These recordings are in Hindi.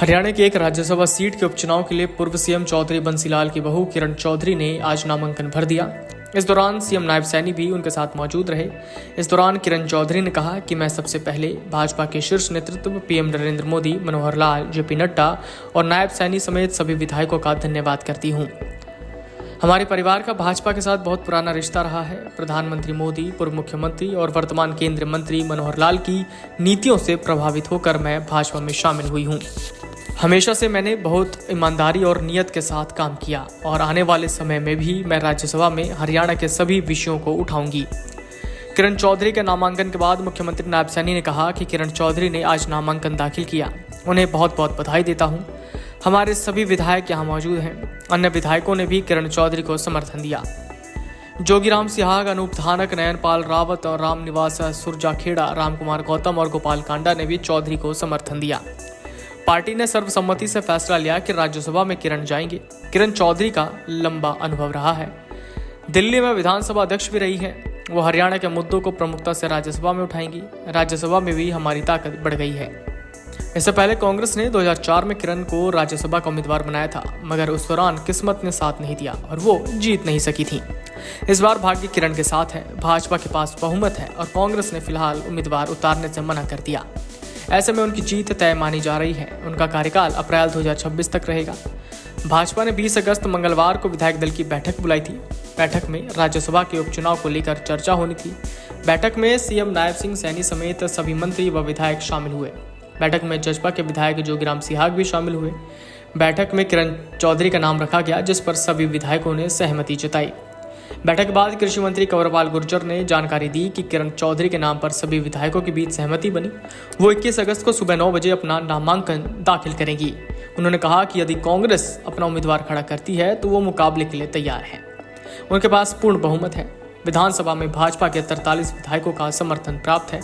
हरियाणा की एक राज्यसभा सीट के उपचुनाव के लिए पूर्व सीएम चौधरी बंसीलाल की बहू किरण चौधरी ने आज नामांकन भर दिया। इस दौरान सीएम नायब सैनी भी उनके साथ मौजूद रहे। इस दौरान किरण चौधरी ने कहा कि मैं सबसे पहले भाजपा के शीर्ष नेतृत्व पीएम नरेंद्र मोदी, मनोहर लाल, जेपी नड्डा और नायब सैनी समेत सभी विधायकों का धन्यवाद करती हूँ। हमारे परिवार का भाजपा के साथ बहुत पुराना रिश्ता रहा है। प्रधानमंत्री मोदी, पूर्व मुख्यमंत्री और वर्तमान केंद्रीय मंत्री मनोहर लाल की नीतियों से प्रभावित होकर मैं भाजपा में शामिल हुई हूँ। हमेशा से मैंने बहुत ईमानदारी और नियत के साथ काम किया और आने वाले समय में भी मैं राज्यसभा में हरियाणा के सभी विषयों को उठाऊंगी। किरण चौधरी के नामांकन के बाद मुख्यमंत्री नायब सैनी ने कहा कि किरण चौधरी ने आज नामांकन दाखिल किया। उन्हें बहुत बहुत बधाई देता हूं। हमारे सभी विधायक यहाँ मौजूद हैं। अन्य विधायकों ने भी किरण चौधरी को समर्थन दिया। जोगीराम सिहाग, अनूप धानक, नयनपाल रावत और रामनिवास सुरजाखेड़ा, रामकुमार गौतम और गोपाल कांडा ने भी चौधरी को समर्थन दिया। पार्टी ने सर्वसम्मति से फैसला लिया कि राज्यसभा में किरण जाएंगे। किरण चौधरी का लंबा अनुभव रहा है। दिल्ली में विधानसभा अध्यक्ष भी रही है। वो हरियाणा के मुद्दों को प्रमुखता से राज्यसभा में उठाएंगी। राज्यसभा में भी हमारी ताकत बढ़ गई है। इससे पहले कांग्रेस ने 2004 में किरण को राज्यसभा का उम्मीदवार बनाया था, मगर उस दौरान किस्मत ने साथ नहीं दिया और वो जीत नहीं सकी थी। इस बार भाग्य किरण के साथ है। भाजपा के पास बहुमत है और कांग्रेस ने फिलहाल उम्मीदवार उतारने से मना कर दिया। ऐसे में उनकी जीत तय मानी जा रही है। उनका कार्यकाल अप्रैल 2026 तक रहेगा। भाजपा ने 20 अगस्त मंगलवार को विधायक दल की बैठक बुलाई थी। बैठक में राज्यसभा के उपचुनाव को लेकर चर्चा होनी थी। बैठक में सीएम नायब सिंह सैनी समेत सभी मंत्री व विधायक शामिल हुए। बैठक में जजपा के विधायक जोगीराम सिहाग भी शामिल हुए। बैठक में किरण चौधरी का नाम रखा गया, जिस पर सभी विधायकों ने सहमति जताई। बैठक के बाद कृषि मंत्री कंवरपाल गुर्जर ने जानकारी दी कि किरण चौधरी के नाम पर सभी विधायकों के बीच सहमति बनी। वो 21 अगस्त को सुबह 9 बजे अपना नामांकन दाखिल करेंगी। उन्होंने कहा कि यदि कांग्रेस अपना उम्मीदवार खड़ा करती है तो वो मुकाबले के लिए तैयार है। उनके पास पूर्ण बहुमत है। विधानसभा में भाजपा के 43 विधायकों का समर्थन प्राप्त है।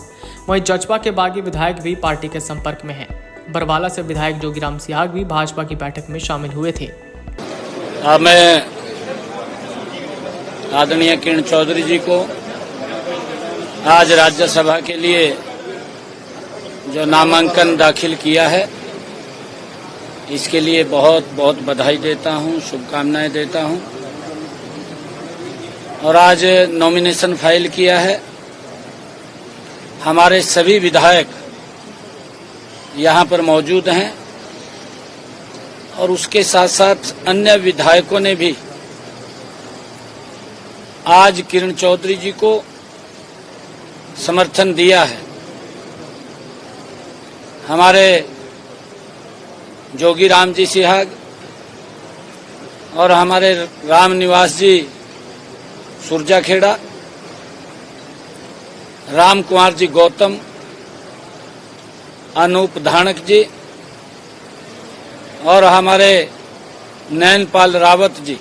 वहीं जजपा के बागी विधायक भी पार्टी के संपर्क में हैं। बरवाला से विधायक जोगीराम सिहाग भी भाजपा की बैठक में शामिल हुए थे। मैं आदरणीय किरण चौधरी जी को आज राज्यसभा के लिए जो नामांकन दाखिल किया है, इसके लिए बहुत बहुत बधाई देता हूं, शुभकामनाएं देता हूं। और आज नॉमिनेशन फाइल किया है। हमारे सभी विधायक यहां पर मौजूद हैं और उसके साथ साथ अन्य विधायकों ने भी आज किरण चौधरी जी को समर्थन दिया है। हमारे जोगीराम जी सिहाग और हमारे रामनिवास जी सुरजाखेड़ा, रामकुमार जी गौतम, अनूप धानक जी और हमारे नयनपाल रावत जी,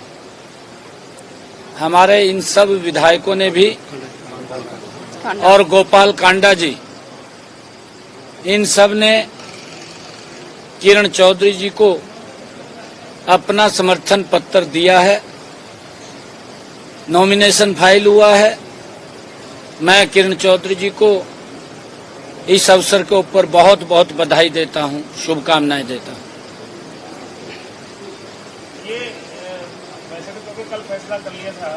हमारे इन सब विधायकों ने भी और गोपाल कांडा जी, इन सब ने किरण चौधरी जी को अपना समर्थन पत्र दिया है। नॉमिनेशन फाइल हुआ है। मैं किरण चौधरी जी को इस अवसर के ऊपर बहुत बहुत बधाई देता हूं, शुभकामनाएं देता हूं। वैसे तो कल फैसला कर लिया था,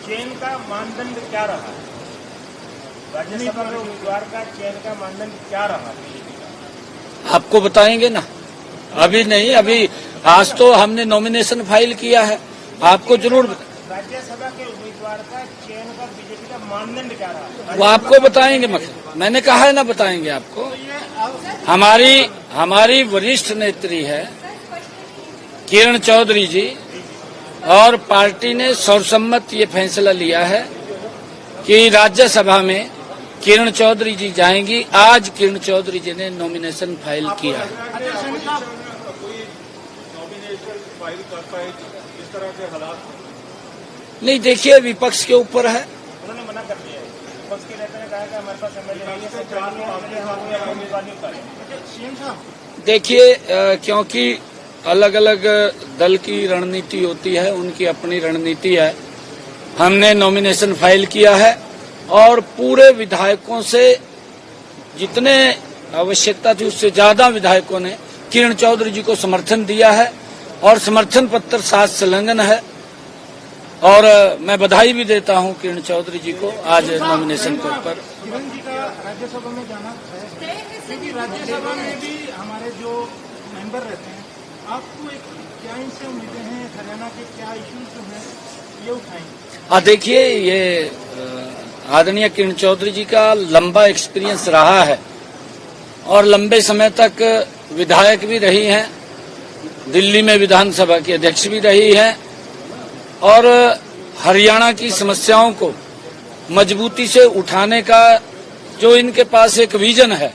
चयन का मानदंड क्या रहा? राज्यसभा में उम्मीदवार का चयन का मानदंड क्या रहा? आपको बताएंगे ना, अभी नहीं। अभी आज तो हमने नॉमिनेशन फाइल किया है, आपको जरूर राज्यसभा के उम्मीदवार का चयन का बीजेपी का मानदंड क्या रहा? वो आपको बताएंगे। मैंने कहा है ना, बताएंगे आपको। हमारी वरिष्ठ नेत्री है किरण चौधरी जी और पार्टी ने सर्वसम्मत ये फैसला लिया है कि राज्यसभा में किरण चौधरी जी जाएंगी। आज किरण चौधरी जी ने नॉमिनेशन फाइल किया है। नहीं, देखिए, विपक्ष के ऊपर है। उन्होंने मना कर दिया है। विपक्ष के नेता ने कहा कि हमारे पास एमएलए नहीं है। देखिए, क्योंकि अलग अलग दल की रणनीति होती है, उनकी अपनी रणनीति है। हमने नॉमिनेशन फाइल किया है और पूरे विधायकों से जितने आवश्यकता थी उससे ज्यादा विधायकों ने किरण चौधरी जी को समर्थन दिया है और समर्थन पत्र 7 संलग्न है। और मैं बधाई भी देता हूं किरण चौधरी जी को आज नॉमिनेशन के ऊपर। किरण जी का राज्यसभा में जाना है, क्योंकि राज्यसभा में भी हमारे जो मेंबर रहते हैं, आपको एक क्या इनसे उम्मीदें हैं, हरियाणा के क्या इश्यूज जो हैं ये उठाएंगे? देखिए, ये आदरणीय किरण चौधरी जी का लंबा एक्सपीरियंस रहा है और लंबे समय तक विधायक भी रही हैं, दिल्ली में विधानसभा की अध्यक्ष भी रही हैं और हरियाणा की समस्याओं को मजबूती से उठाने का जो इनके पास एक विजन है,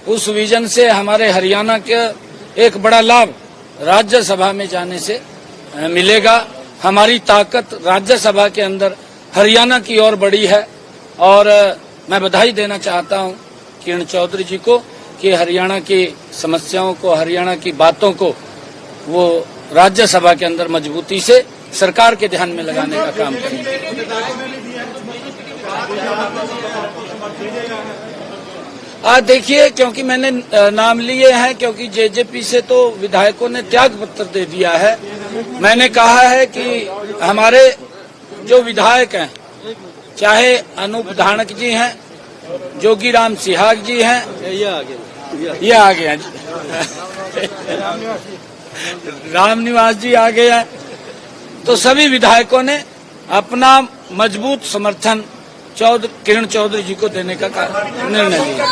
उस विजन से हमारे हरियाणा के एक बड़ा लाभ राज्यसभा में जाने से मिलेगा। हमारी ताकत राज्यसभा के अंदर हरियाणा की ओर बढ़ी है और मैं बधाई देना चाहता हूं किरण चौधरी जी को कि हरियाणा की समस्याओं को, हरियाणा की बातों को वो राज्यसभा के अंदर मजबूती से सरकार के ध्यान में लगाने का काम करेंगे। देखिए, क्योंकि मैंने नाम लिए हैं, क्योंकि जेजेपी से तो विधायकों ने त्याग पत्र दे दिया है। मैंने कहा है कि हमारे जो विधायक हैं, चाहे अनूप धानक जी हैं, जोगीराम सिहाग जी हैं, ये आ गए हैं, रामनिवास जी आ गए हैं, तो सभी विधायकों ने अपना मजबूत समर्थन किरण चौधरी जी को देने का निर्णय लिया।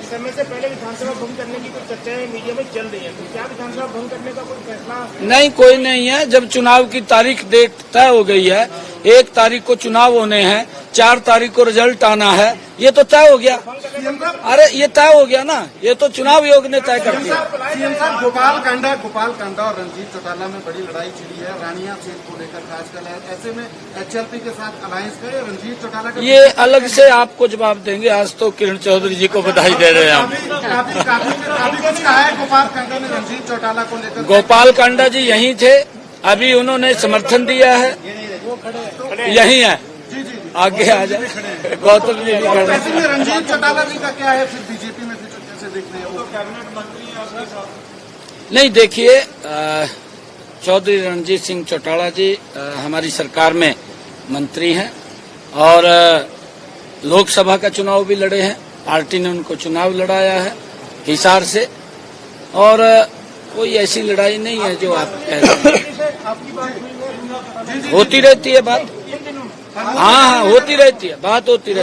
समय से पहले विधानसभा भंग करने की कुछ चर्चाएं मीडिया में चल रही है, तो क्या विधानसभा भंग करने का कोई फैसला? नहीं, कोई नहीं है। जब चुनाव की तारीख डेट तय हो गई है, 1 तारीख को चुनाव होने हैं, 4 तारीख को रिजल्ट आना है, ये तो तय हो गया। अरे ये तय हो गया ना, ये तो चुनाव आयोग ने तय कर दिया। सीएम साहब, गोपाल कांडा और रंजीत चौटाला में बड़ी लड़ाई छिड़ी है, रानिया सीट को लेकर खासकर। ऐसे में एचएलपी के साथ अलायंस करे रंजीत चौटाला का? ये अलग से आपको जवाब देंगे। आज तो किरण चौधरी जी को बधाई दे रहे हैं हम। काफी कुछ कहा है गोपाल कांडा ने रंजीत चौटाला को लेकर। गोपाल कांडा जी यहीं थे, अभी उन्होंने समर्थन दिया है, यहीं है, आगे आ जाए। गौतम जी भी खड़े। ऐसे में रंजीत चौटाला जी का क्या है फिर बीजेपी में कैसे देख रहे हैं वो? कैबिनेट मंत्री नहीं, देखिए, चौधरी रणजीत सिंह चौटाला जी हमारी सरकार में मंत्री हैं और लोकसभा का चुनाव भी लड़े हैं। पार्टी ने उनको चुनाव लड़ाया है हिसार से, और कोई ऐसी लड़ाई नहीं है जो आप कह रहे हैं। होती रहती है बात, हाँ, होती रहती है, बात होती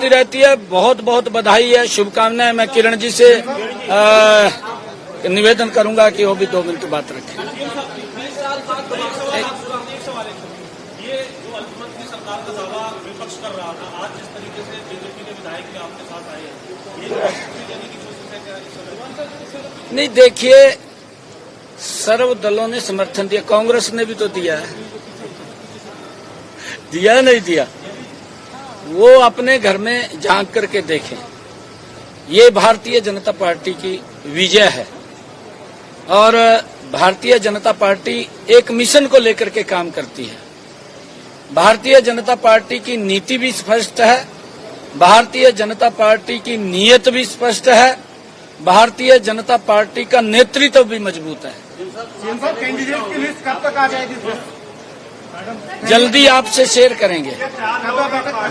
रहती है। बहुत बहुत बधाई है, शुभकामनाएं। मैं किरण जी से निवेदन करूंगा कि वो भी 2 मिनट बात रखें। ये जो अल्पमत सरकार का दावा विपक्ष कर रहा था, आज जिस तरीके से बीजेपी के विधायक भी आपके साथ आए हैं, ये देने की कोशिश है क्या? नहीं, देखिए, सर्व दलों ने समर्थन दिया, कांग्रेस ने भी तो दिया है, दिया नहीं दिया, वो अपने घर में झांक करके देखें। ये भारतीय जनता पार्टी की विजय है और भारतीय जनता पार्टी एक मिशन को लेकर के काम करती है। भारतीय जनता पार्टी की नीति भी स्पष्ट है, भारतीय जनता पार्टी की नीयत भी स्पष्ट है, भारतीय जनता पार्टी का नेतृत्व भी मजबूत है। कैंडिडेट की लिस्ट कब तक आ जाएगी? जल्दी आपसे शेयर करेंगे,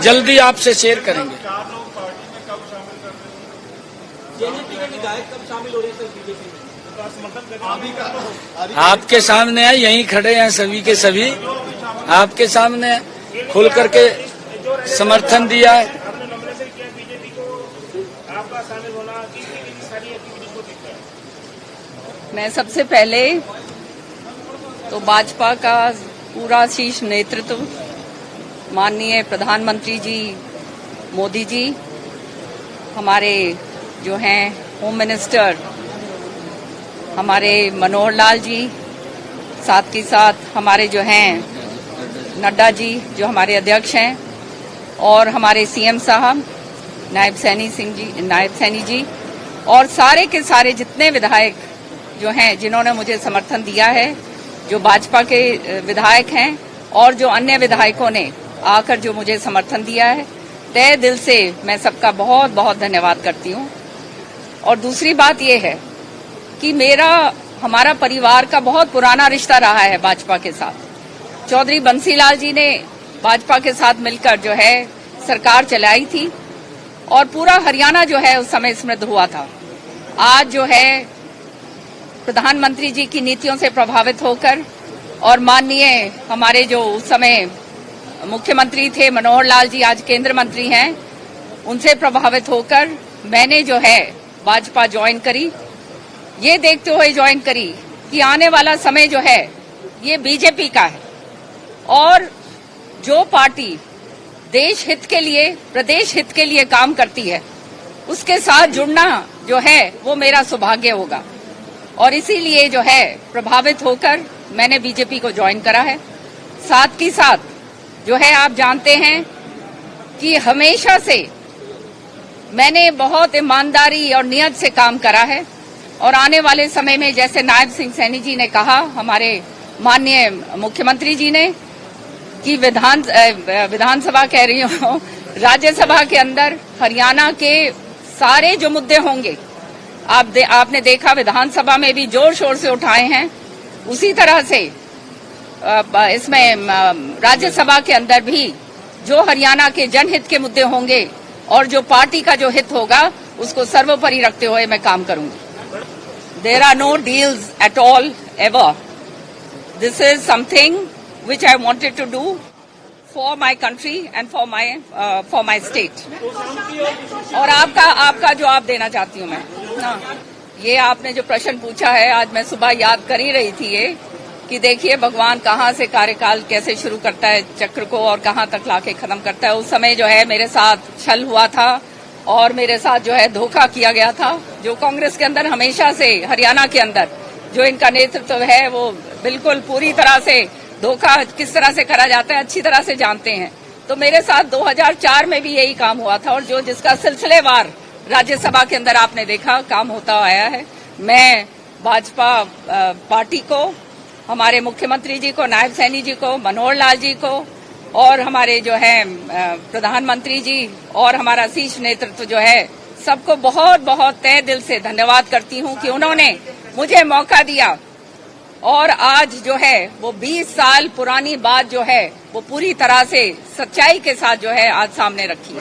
जल्दी आपसे शेयर करेंगे। जेजेपी के विधायक कब शामिल हो रहे हैं बीजेपी में? आपके सामने है, यहीं खड़े हैं सभी के सभी, आपके सामने खुल करके समर्थन दिया है। आपने नॉमिनेशन किया बीजेपी को, आपका शामिल होना किस सारी एक्टिविटी को दिखता है? मैं सबसे पहले तो भाजपा का पूरा शीर्ष नेतृत्व, माननीय प्रधानमंत्री जी मोदी जी, हमारे जो हैं होम मिनिस्टर हमारे मनोहर लाल जी, साथ के साथ हमारे जो हैं नड्डा जी जो हमारे अध्यक्ष हैं, और हमारे सीएम साहब नायब सैनी जी, और सारे के सारे जितने विधायक जो हैं जिन्होंने मुझे समर्थन दिया है, जो भाजपा के विधायक हैं और जो अन्य विधायकों ने आकर जो मुझे समर्थन दिया है, तहे दिल से मैं सबका बहुत बहुत धन्यवाद करती हूँ। और दूसरी बात ये है कि हमारा परिवार का बहुत पुराना रिश्ता रहा है भाजपा के साथ। चौधरी बंसीलाल जी ने भाजपा के साथ मिलकर जो है सरकार चलाई थी और पूरा हरियाणा जो है उस समय समृद्ध हुआ था। आज जो है प्रधानमंत्री जी की नीतियों से प्रभावित होकर और माननीय हमारे जो उस समय मुख्यमंत्री थे मनोहर लाल जी, आज केंद्र मंत्री हैं, उनसे प्रभावित होकर मैंने जो है भाजपा ज्वाइन करी। ये देखते हुए ज्वाइन करी कि आने वाला समय जो है ये बीजेपी का है और जो पार्टी देश हित के लिए, प्रदेश हित के लिए काम करती है, उसके साथ जुड़ना जो है वो मेरा सौभाग्य होगा और इसीलिए जो है प्रभावित होकर मैंने बीजेपी को ज्वाइन करा है। साथ ही साथ जो है आप जानते हैं कि हमेशा से मैंने बहुत ईमानदारी और नियत से काम करा है और आने वाले समय में जैसे नायब सिंह सैनी जी ने कहा, हमारे माननीय मुख्यमंत्री जी ने, कि विधानसभा कह रही हूँ, राज्यसभा के अंदर हरियाणा के सारे जो मुद्दे होंगे, आपने देखा विधानसभा में भी जोर शोर से उठाए हैं, उसी तरह से इसमें राज्यसभा के अंदर भी जो हरियाणा के जनहित के मुद्दे होंगे और जो पार्टी का जो हित होगा उसको सर्वोपरि रखते हुए मैं काम करूंगी। There are no deals at all ever. This is something which I wanted to do for my country and for my state. और आपका जवाब देना चाहती हूँ मैं ना। ये आपने जो प्रश्न पूछा है, आज मैं सुबह याद कर ही रही थी ये कि देखिए भगवान कहाँ से कार्यकाल कैसे शुरू करता है चक्र को और कहाँ तक लाके खत्म करता है। उस समय जो है मेरे साथ छल हुआ था और मेरे साथ जो है धोखा किया गया था, जो कांग्रेस के अंदर हमेशा से हरियाणा के अंदर जो इनका नेतृत्व है वो बिल्कुल पूरी तरह से धोखा किस तरह से करा जाता है अच्छी तरह से जानते हैं। तो मेरे साथ 2004 में भी यही काम हुआ था और जिसका सिलसिलेवार राज्यसभा के अंदर आपने देखा काम होता आया है। मैं भाजपा पार्टी को, हमारे मुख्यमंत्री जी को, नायब सैनी जी को, मनोहर लाल जी को और हमारे जो है प्रधानमंत्री जी और हमारा शीर्ष नेतृत्व जो है सबको बहुत बहुत तहे दिल से धन्यवाद करती हूं कि उन्होंने मुझे मौका दिया और आज जो है वो 20 साल पुरानी बात जो है वो पूरी तरह से सच्चाई के साथ जो है आज सामने रखी है।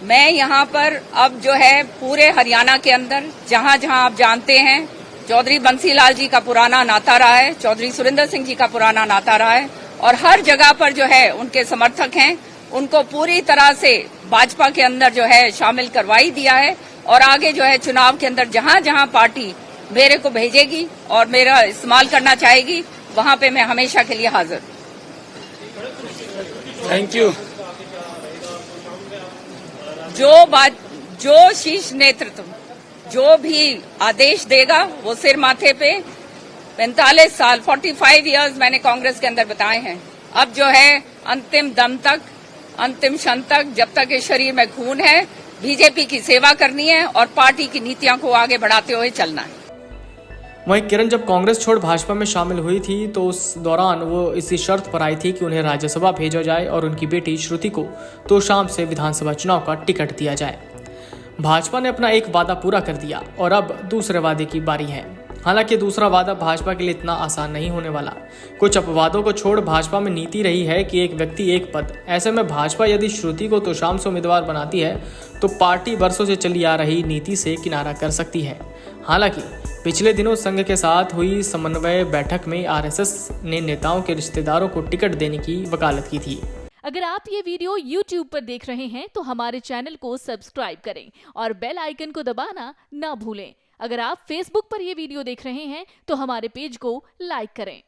मैं यहाँ पर अब जो है पूरे हरियाणा के अंदर जहाँ जहाँ आप जानते हैं चौधरी बंसीलाल जी का पुराना नाता रहा है, चौधरी सुरेंद्र सिंह जी का पुराना नाता रहा है और हर जगह पर जो है उनके समर्थक हैं, उनको पूरी तरह से भाजपा के अंदर जो है शामिल करवाई दिया है और आगे जो है चुनाव के अंदर जहाँ जहाँ पार्टी मेरे को भेजेगी और मेरा इस्तेमाल करना चाहेगी वहाँ पे मैं हमेशा के लिए हाजिर। Thank you. जो शीर्ष नेतृत्व जो भी आदेश देगा वो सिर माथे पे 45 साल 45 इयर्स मैंने कांग्रेस के अंदर बताए हैं। अब जो है अंतिम दम तक, अंतिम क्षण तक, जब तक इस शरीर में खून है, बीजेपी की सेवा करनी है और पार्टी की नीतियों को आगे बढ़ाते हुए चलना है। वहीं किरण जब कांग्रेस छोड़ भाजपा में शामिल हुई थी तो उस दौरान वो इसी शर्त पर आई थी कि उन्हें राज्यसभा भेजा जाए और उनकी बेटी श्रुति को तो शाम से विधानसभा चुनाव का टिकट दिया जाए। भाजपा ने अपना एक वादा पूरा कर दिया और अब दूसरे वादे की बारी है। हालांकि दूसरा वादा भाजपा के लिए इतना आसान नहीं होने वाला। कुछ अपवादों को छोड़ भाजपा में नीति रही है कि एक व्यक्ति एक पद। ऐसे में भाजपा यदि श्रुति को तोशाम से उम्मीदवार बनाती है तो पार्टी वर्षों से चली आ रही नीति से किनारा कर सकती है। हालांकि पिछले दिनों संघ के साथ हुई समन्वय बैठक में आरएसएस ने नेताओं के रिश्तेदारों को टिकट देने की वकालत की थी। अगर आप ये वीडियो YouTube पर देख रहे हैं तो हमारे चैनल को सब्सक्राइब करें और बेल आइकन को दबाना ना भूलें। अगर आप Facebook पर ये वीडियो देख रहे हैं तो हमारे पेज को लाइक करें।